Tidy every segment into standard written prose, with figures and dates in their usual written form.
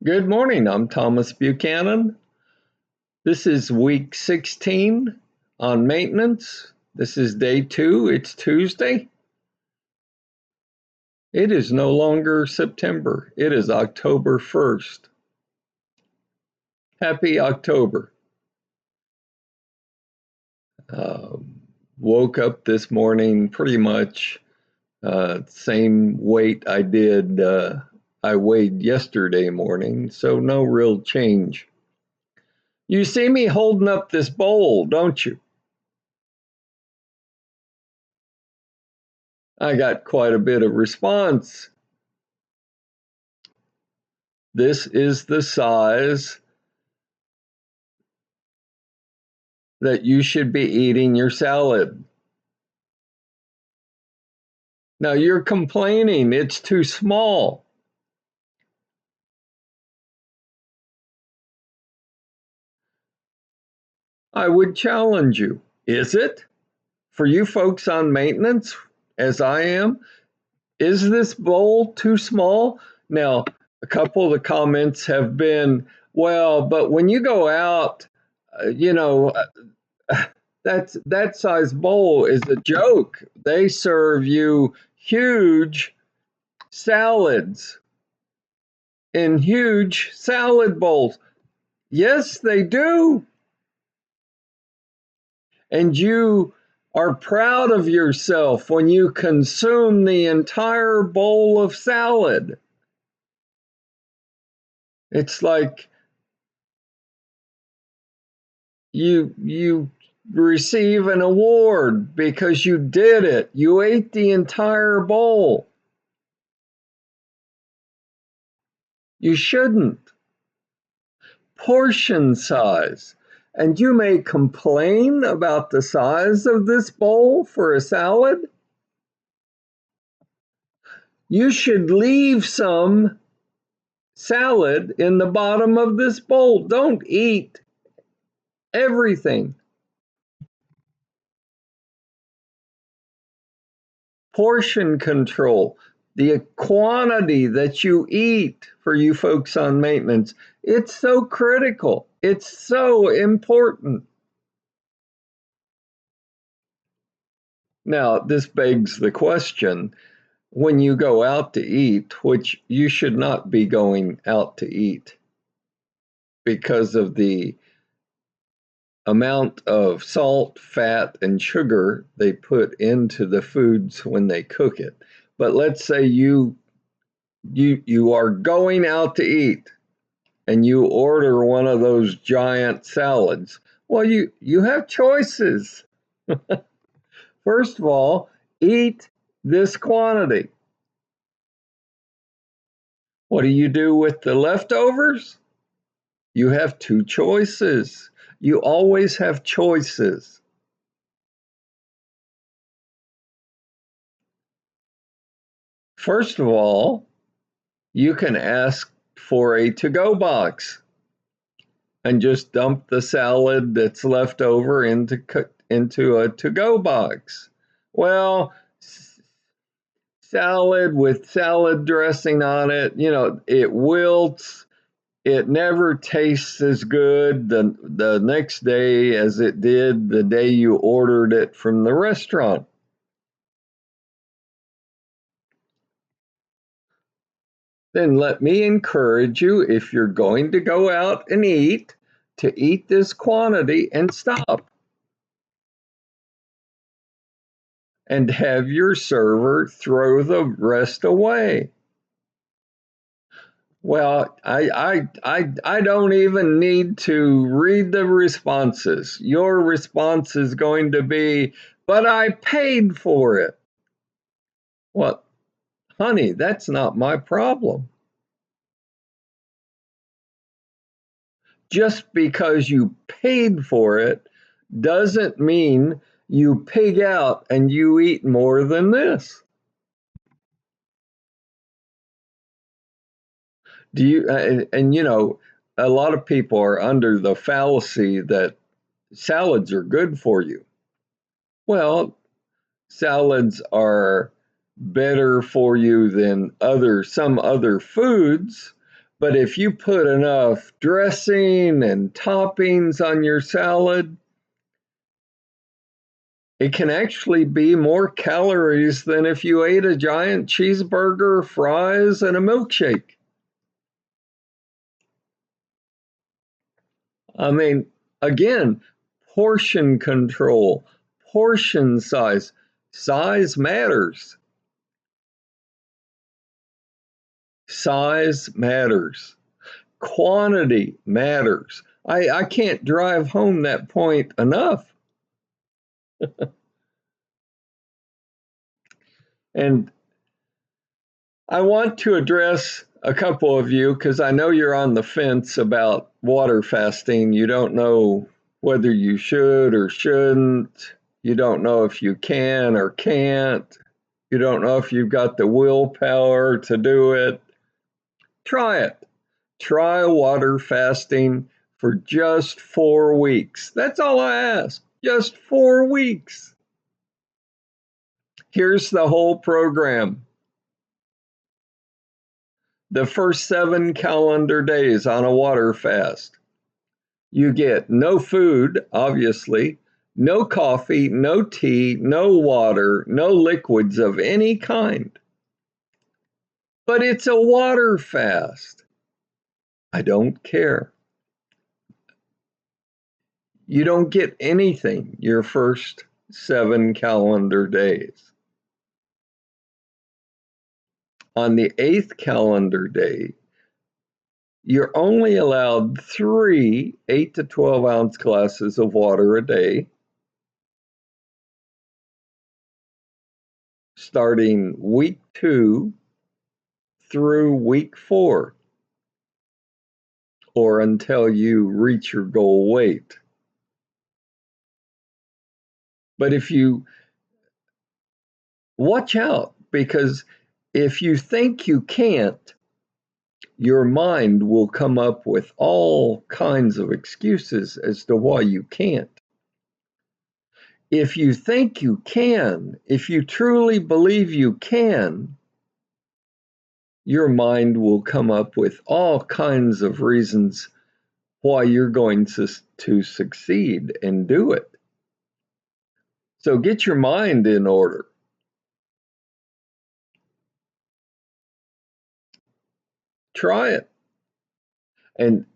Good morning. I'm Thomas Buchanan. This is week 16 on maintenance. This is day 2. It's Tuesday. It is no longer September. It is October 1st. Happy October. Woke up this morning pretty much same weight I weighed yesterday morning, so no real change. You see me holding up this bowl, don't you? I got quite a bit of response. This is the size that you should be eating your salad. Now you're complaining it's too small. I would challenge you. Is it? For you folks on maintenance, as I am, is this bowl too small? Now, a couple of the comments have been, well, but when you go out, that size bowl is a joke. They serve you huge salads in huge salad bowls. Yes, they do. And you are proud of yourself when you consume the entire bowl of salad. It's like you receive an award because you did it. You ate the entire bowl. You shouldn't. Portion size. And you may complain about the size of this bowl for a salad. You should leave some salad in the bottom of this bowl. Don't eat everything. Portion control. The quantity that you eat for you folks on maintenance, it's so critical. It's so important. Now, this begs the question, when you go out to eat, which you should not be going out to eat because of the amount of salt, fat, and sugar they put into the foods when they cook it. But let's say you are going out to eat and you order one of those giant salads. Well, you have choices. First of all, eat this quantity. What do you do with the leftovers? You have two choices. You always have choices. First of all, you can ask for a to-go box and just dump the salad that's left over into a to-go box. Well, salad with salad dressing on it, it wilts. It never tastes as good the next day as it did the day you ordered it from the restaurant. Then let me encourage you, if you're going to go out and eat, to eat this quantity and stop. And have your server throw the rest away. Well, I don't even need to read the responses. Your response is going to be, but I paid for it. Well, honey, that's not my problem. Just because you paid for it doesn't mean you pig out and you eat more than this. A lot of people are under the fallacy that salads are good for you. Well, salads are better for you than some other foods, But if you put enough dressing and toppings on your salad, it can actually be more calories than if you ate a giant cheeseburger, fries, and a milkshake. I mean, again, portion control, portion size. Size matters. Size matters. Quantity matters. I can't drive home that point enough. And I want to address a couple of you because I know you're on the fence about water fasting. You don't know whether you should or shouldn't. You don't know if you can or can't. You don't know if you've got the willpower to do it. Try it. Try water fasting for just 4 weeks. That's all I ask. Just 4 weeks. Here's the whole program. The first 7 calendar days on a water fast, you get no food, obviously, no coffee, no tea, no water, no liquids of any kind. But it's a water fast. I don't care. You don't get anything your first 7 calendar days. On the 8th calendar day, you're only allowed 3 8 to 12 ounce glasses of water a day, starting week 2 through week 4, or until you reach your goal weight. But if you watch out, because if you think you can't, your mind will come up with all kinds of excuses as to why you can't. If you think you can, if you truly believe you can, your mind will come up with all kinds of reasons why you're going to succeed and do it. So get your mind in order. Try it. And,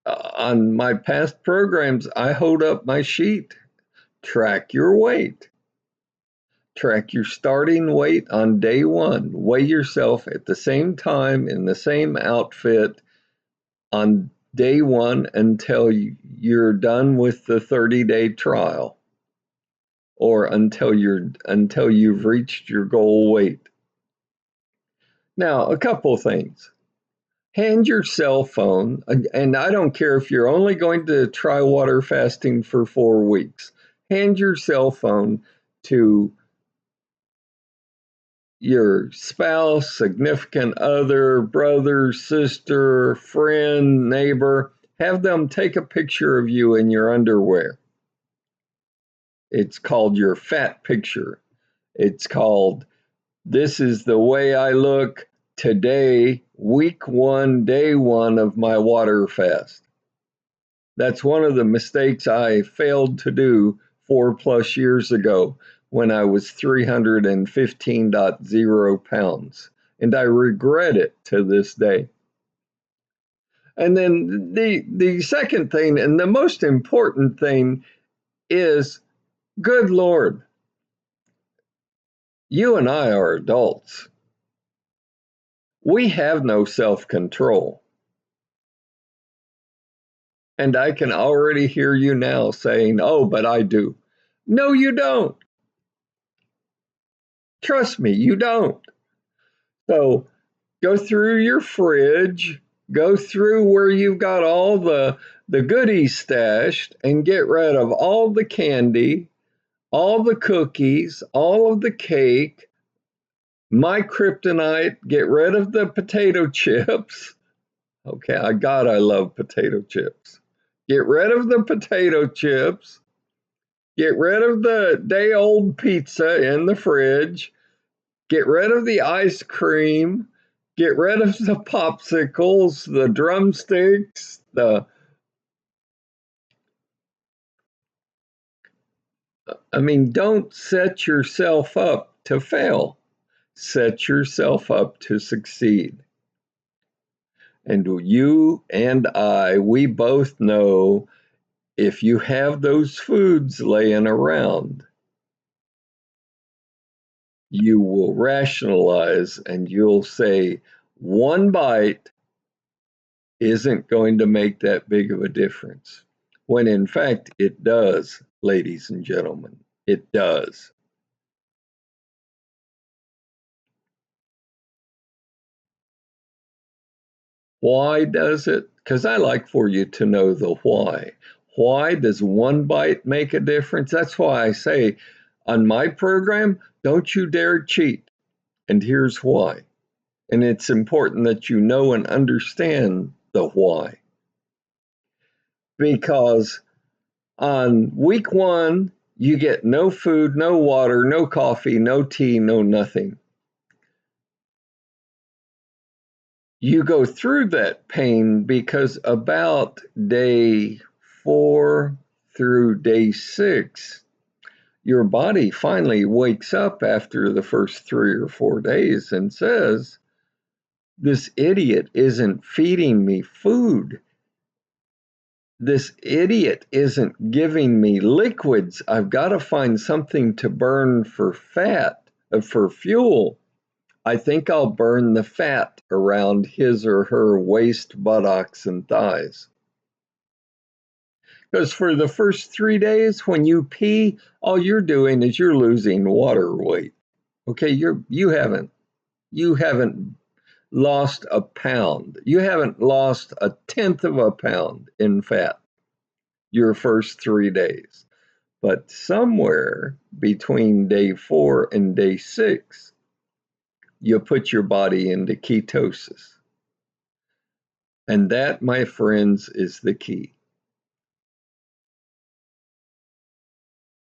on my past programs, I hold up my sheet. Track your weight. Track your starting weight on day 1. Weigh yourself at the same time in the same outfit on day 1 until you're done with the 30-day trial, or until you've reached your goal weight. Now, a couple things. Hand your cell phone, and I don't care if you're only going to try water fasting for 4 weeks. Hand your cell phone to your spouse, significant other, brother, sister, friend, neighbor. Have them take a picture of you in your underwear. It's called your fat picture. It's called, this is the way I look today, week 1, day 1 of my water fast. That's one of the mistakes I failed to do 4+ years ago when I was 315.0 pounds. And I regret it to this day. And then the second thing, and the most important thing, is, good Lord, you and I are adults. We have no self-control. And I can already hear you now saying, oh, but I do. No, you don't. Trust me, you don't. So go through your fridge, go through where you've got all the goodies stashed, and get rid of all the candy, all the cookies, all of the cake, my kryptonite, get rid of the potato chips. Okay, I love potato chips. Get rid of the potato chips. Get rid of the day-old pizza in the fridge. Get rid of the ice cream. Get rid of the popsicles, the drumsticks, don't set yourself up to fail. Set yourself up to succeed. And you and I, we both know if you have those foods laying around, you will rationalize and you'll say, one bite isn't going to make that big of a difference. When in fact, it does, ladies and gentlemen. It does. Why does it? Because I like for you to know the why. Why does one bite make a difference? That's why I say on my program, don't you dare cheat. And here's why. And it's important that you know and understand the why. Because on week one, you get no food, no water, no coffee, no tea, no nothing. You go through that pain because about day 4 through day 6, your body finally wakes up after the first 3 or 4 days and says, this idiot isn't feeding me food. This idiot isn't giving me liquids. I've got to find something to burn for fat, for fuel. I think I'll burn the fat around his or her waist, buttocks, and thighs. Because for the first 3 days, when you pee, all you're doing is you're losing water weight. Okay, you haven't lost a pound. You haven't lost a tenth of a pound in fat your first 3 days. But somewhere between day 4 and day 6, you put your body into ketosis. And that, my friends, is the key.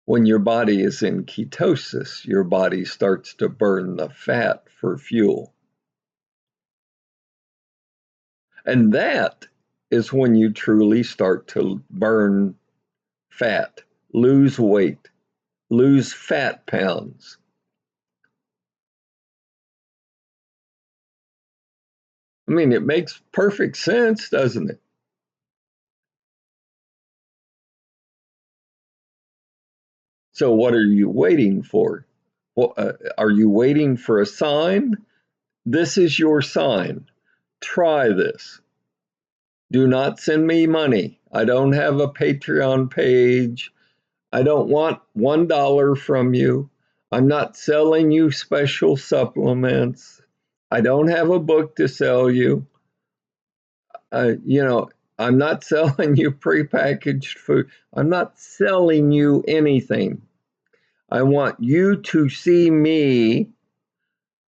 When your body is in ketosis, your body starts to burn the fat for fuel. And that is when you truly start to burn fat, lose weight, lose fat pounds. It makes perfect sense, doesn't it? So what are you waiting for? Well, are you waiting for a sign? This is your sign. Try this. Do not send me money. I don't have a Patreon page. I don't want $1 from you. I'm not selling you special supplements. I don't have a book to sell you. I'm not selling you prepackaged food. I'm not selling you anything. I want you to see me,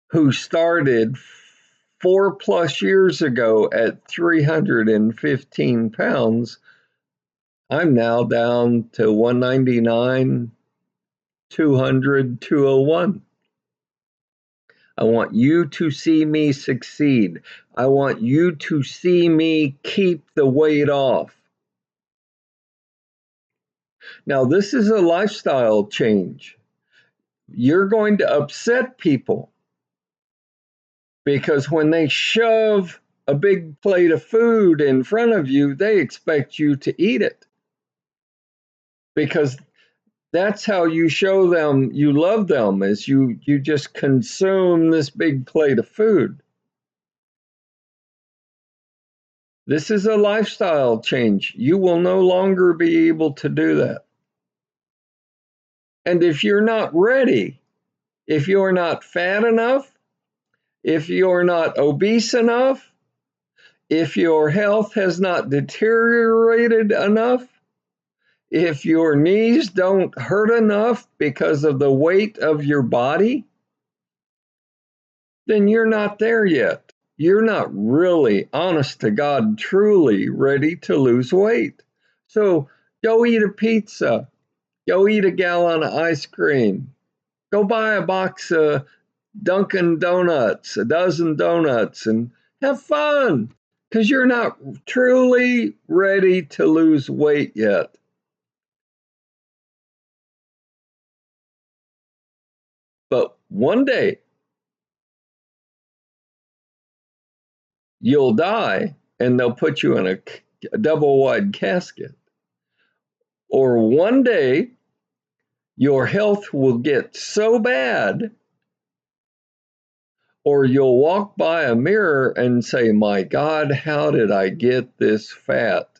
who started 4+ years ago at 315 pounds. I'm now down to 199, 200, 201. I want you to see me succeed. I want you to see me keep the weight off. Now, this is a lifestyle change. You're going to upset people because when they shove a big plate of food in front of you, they expect you to eat it, because that's how you show them you love them, is you just consume this big plate of food. This is a lifestyle change. You will no longer be able to do that. And if you're not ready, if you're not fat enough, if you're not obese enough, if your health has not deteriorated enough, if your knees don't hurt enough because of the weight of your body, then you're not there yet. You're not really, honest to God, truly ready to lose weight. So go eat a pizza. Go eat a gallon of ice cream. Go buy a box of Dunkin' Donuts, a dozen donuts, and have fun because you're not truly ready to lose weight yet. But one day you'll die and they'll put you in a double wide casket. Or one day your health will get so bad, or you'll walk by a mirror and say, "My God, how did I get this fat?"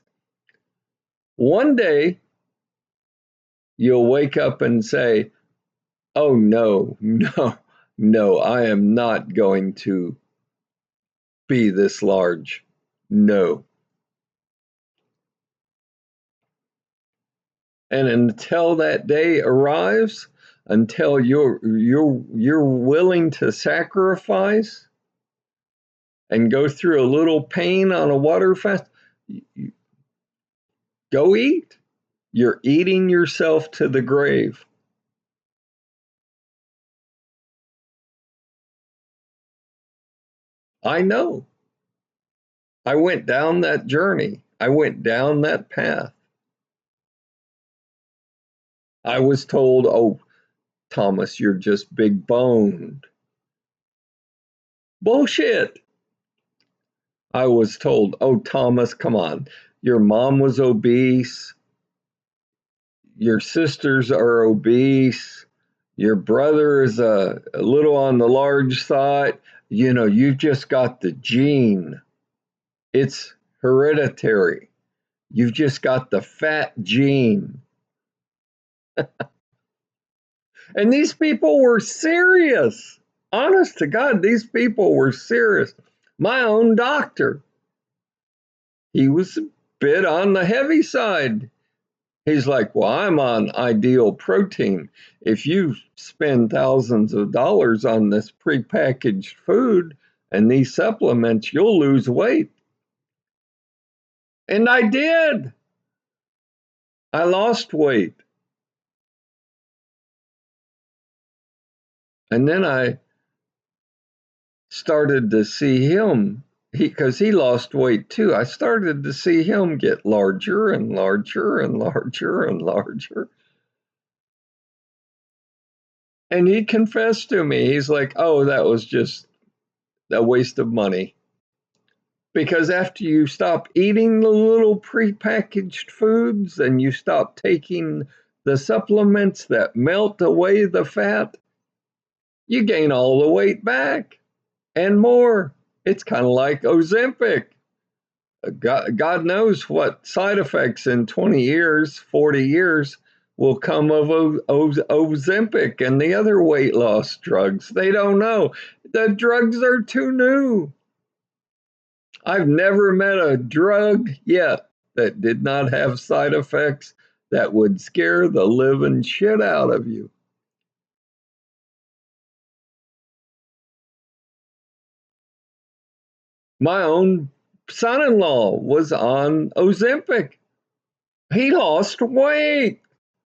One day you'll wake up and say, "Oh, no, no, no, I am not going to be this large. No." And until that day arrives, until you're willing to sacrifice and go through a little pain on a water fast, go eat. You're eating yourself to the grave. I know. I went down that journey. I went down that path. I was told, "Oh, Thomas, you're just big boned." Bullshit. I was told, "Oh, Thomas, come on. Your mom was obese. Your sisters are obese. Your brother is a little on the large side. You know, you've just got the gene. It's hereditary. You've just got the fat gene." And these people were serious. Honest to God, these people were serious. My own doctor, he was a bit on the heavy side. He's like, "Well, I'm on ideal protein. If you spend thousands of dollars on this prepackaged food and these supplements, you'll lose weight." And I did. I lost weight. And then I started to see him, because he lost weight too. I started to see him get larger and larger and larger and larger. And he confessed to me, he's like, "Oh, that was just a waste of money." Because after you stop eating the little prepackaged foods and you stop taking the supplements that melt away the fat, you gain all the weight back and more. It's kind of like Ozempic. God knows what side effects in 20 years, 40 years will come of Ozempic and the other weight loss drugs. They don't know. The drugs are too new. I've never met a drug yet that did not have side effects that would scare the living shit out of you. My own son-in-law was on Ozempic. He lost weight.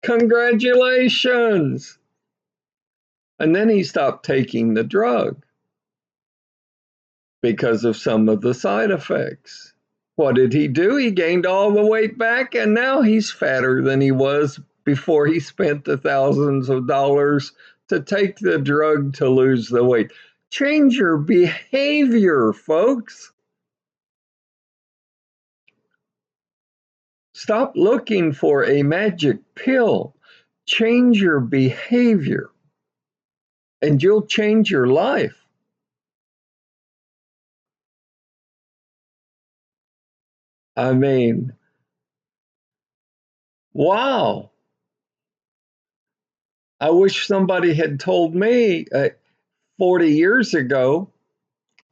Congratulations. And then he stopped taking the drug because of some of the side effects. What did he do? He gained all the weight back, and now he's fatter than he was before he spent the thousands of dollars to take the drug to lose the weight. Change your behavior, folks. Stop looking for a magic pill. Change your behavior, and you'll change your life. I mean, wow. I wish somebody had told me 40 years ago,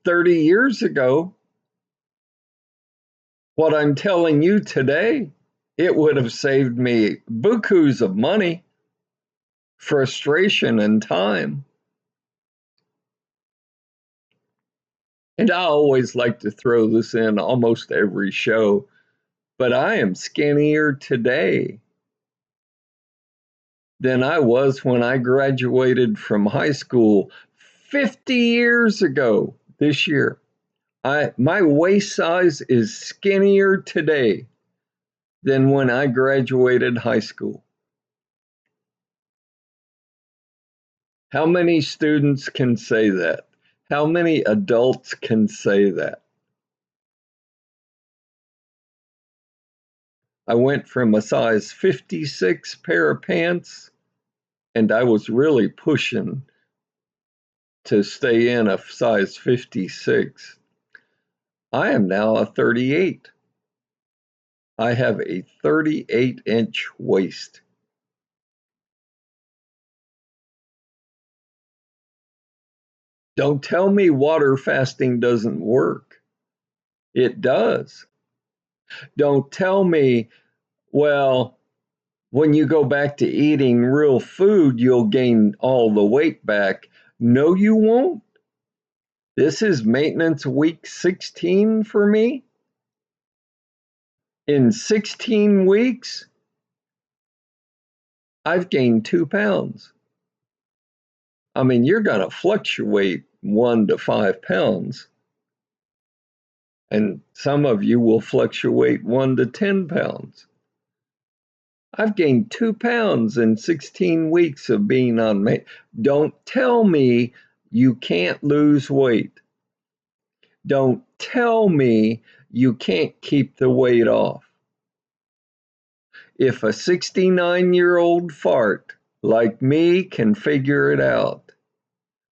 30 years ago, what I'm telling you today. It would have saved me bukus of money, frustration, and time. And I always like to throw this in almost every show, but I am skinnier today than I was when I graduated from high school 50 years ago this year. My waist size is skinnier today than when I graduated high school. How many students can say that? How many adults can say that? I went from a size 56 pair of pants, and I was really pushing to stay in a size 56. I am now a 38. I have a 38-inch waist. Don't tell me water fasting doesn't work. It does. Don't tell me, well, when you go back to eating real food, you'll gain all the weight back. No, you won't. This is maintenance week 16 for me. In 16 weeks, I've gained 2 pounds. I mean, you're going to fluctuate 1 to 5 pounds. And some of you will fluctuate 1 to 10 pounds. I've gained 2 pounds in 16 weeks of being on maintenance. Don't tell me you can't lose weight. Don't tell me you can't keep the weight off. If a 69-year-old fart like me can figure it out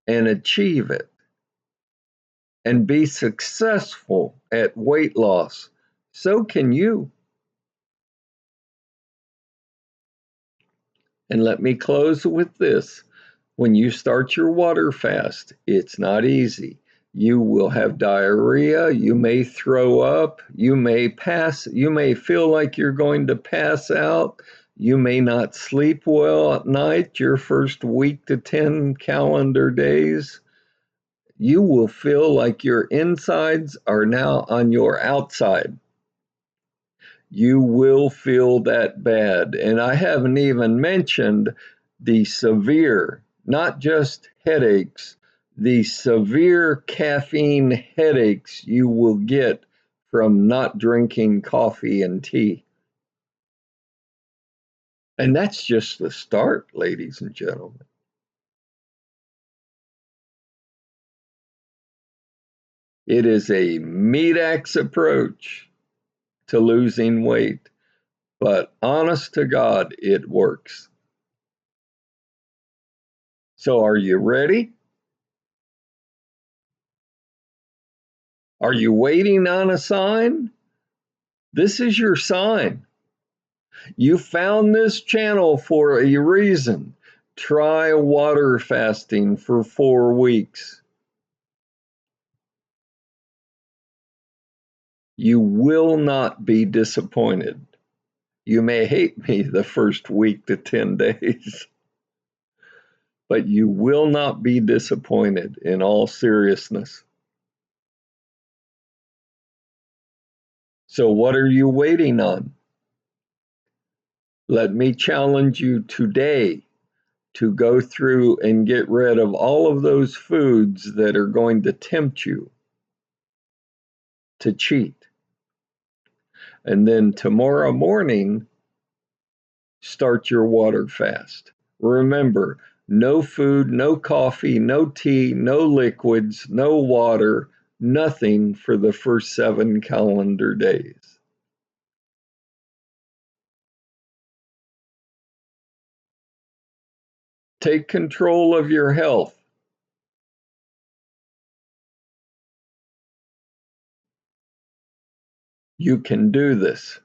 and achieve it and be successful at weight loss, so can you. And let me close with this. When you start your water fast, it's not easy. You will have diarrhea, you may throw up, you may feel like you're going to pass out, you may not sleep well at night your first week to 10 calendar days. You will feel like your insides are now on your outside. You will feel that bad. And I haven't even mentioned the severe, not just headaches, the severe caffeine headaches you will get from not drinking coffee and tea. And that's just the start, ladies and gentlemen. It is a meat-axe approach to losing weight, but honest to God, it works. So are you ready? Are you waiting on a sign? This is your sign. You found this channel for a reason. Try water fasting for 4 weeks. You will not be disappointed. You may hate me the first week to 10 days, but you will not be disappointed in all seriousness. So what are you waiting on? Let me challenge you today to go through and get rid of all of those foods that are going to tempt you to cheat. And then tomorrow morning, start your water fast. Remember, no food, no coffee, no tea, no liquids, no water, nothing for the first 7 calendar days. Take control of your health. You can do this.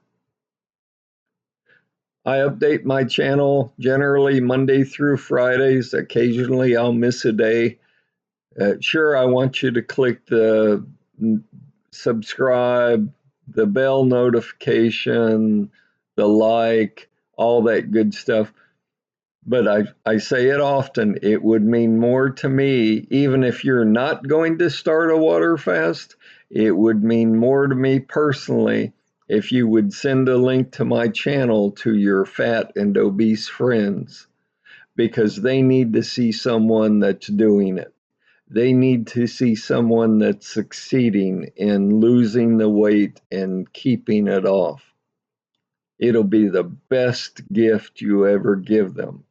I update my channel generally Monday through Fridays. Occasionally I'll miss a day. Sure, I want you to click the subscribe, the bell notification, the like, all that good stuff. But I say it often, it would mean more to me, even if you're not going to start a water fast, it would mean more to me personally if you would send a link to my channel to your fat and obese friends, because they need to see someone that's doing it. They need to see someone that's succeeding in losing the weight and keeping it off. It'll be the best gift you ever give them.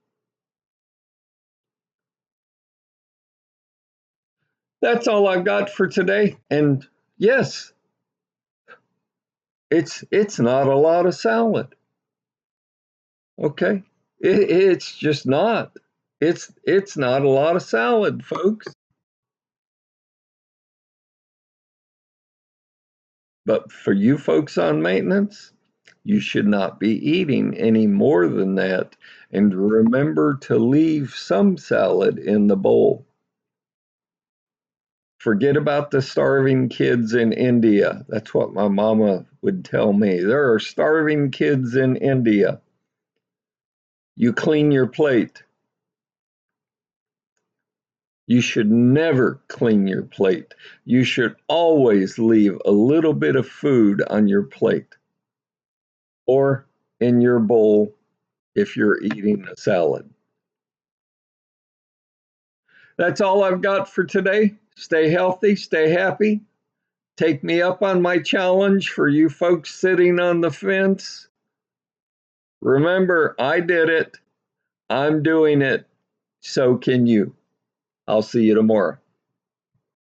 That's all I've got for today. And yes, it's not a lot of salad. Okay? It's just not. It's not a lot of salad, folks. But for you folks on maintenance, you should not be eating any more than that. And remember to leave some salad in the bowl. Forget about the starving kids in India. That's what my mama would tell me. There are starving kids in India. You clean your plate. You should never clean your plate. You should always leave a little bit of food on your plate or in your bowl if you're eating a salad. That's all I've got for today. Stay healthy, stay happy. Take me up on my challenge for you folks sitting on the fence. Remember, I did it. I'm doing it. So can you. I'll see you tomorrow.